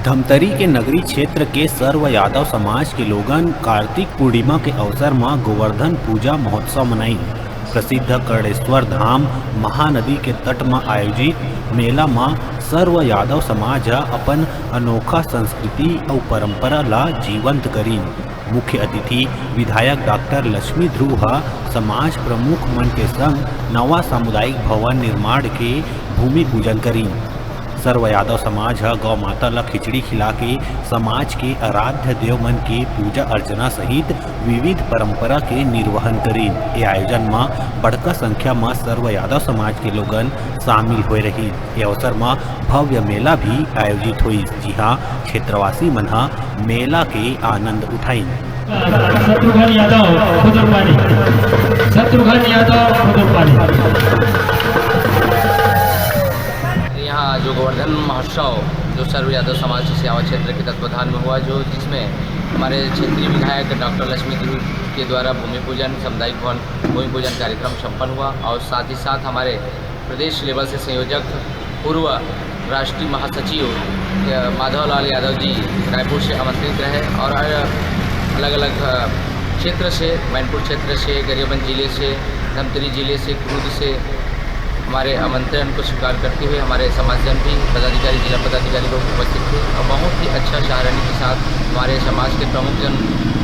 धमतरी के नगरी क्षेत्र के सर्व यादव समाज के लोगन कार्तिक पूर्णिमा के अवसर में गोवर्धन पूजा महोत्सव मनाई। प्रसिद्ध कर्णेश्वर धाम महानदी के तट में आयोजित मेला में सर्व यादव समाज अपन अनोखा संस्कृति और परंपरा ला जीवंत करी। मुख्य अतिथि विधायक डॉक्टर लक्ष्मी ध्रुव समाज प्रमुख मन के संग नवा सामुदायिक भवन निर्माण के भूमि पूजन करी। सर्व यादव समाज गौ माता ला खिचड़ी खिला के समाज के आराध्य देव मन के पूजा अर्चना सहित विविध परंपरा के निर्वहन करी। ये आयोजन में बड़का संख्या में सर्व यादव समाज के लोगन शामिल हो रही। ये अवसर में भव्य मेला भी आयोजित हुई। जी हाँ, क्षेत्रवासी मन मेला के आनंद उठाई। शत्रुघ्न यादव यहाँ जो गोवर्धन महोत्सव जो सर्व यादव समाज सेवा क्षेत्र के तत्वाधान में हुआ, जो जिसमें हमारे क्षेत्रीय विधायक डॉक्टर लक्ष्मी ध्रुव के द्वारा भूमि पूजन सामुदायिक भवन भूमि पूजन कार्यक्रम संपन्न हुआ। और साथ ही साथ हमारे प्रदेश लेवल से संयोजक पूर्व राष्ट्रीय महासचिव माधवलाल यादव जी रायपुर से आमंत्रित रहे और अलग अलग क्षेत्र से, मैनपुर क्षेत्र से, गरियाबंद जिले से, धमतरी जिले से, कुरुद से हमारे आमंत्रण को स्वीकार करते हुए हमारे समाजजन भी, पदाधिकारी, जिला पदाधिकारी लोग उपस्थित थे और बहुत ही अच्छा सराहनीय के साथ हमारे समाज के प्रमुख जन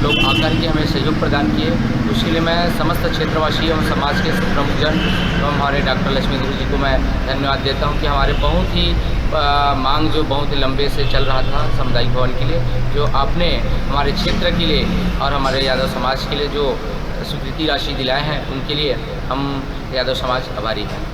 लोग आकर के हमें सहयोग प्रदान किए। उसके लिए मैं समस्त क्षेत्रवासी एवं समाज के प्रमुख जन एवं हमारे डॉक्टर लक्ष्मी ध्रुव जी को मैं धन्यवाद देता हूँ कि हमारे बहुत ही मांग जो बहुत ही लंबे से चल रहा था सामुदायिक भवन के लिए, जो आपने हमारे क्षेत्र के लिए और हमारे यादव समाज के लिए जो स्वीकृति राशि दिलाए हैं, उनके लिए हम यादव समाज आभारी हैं।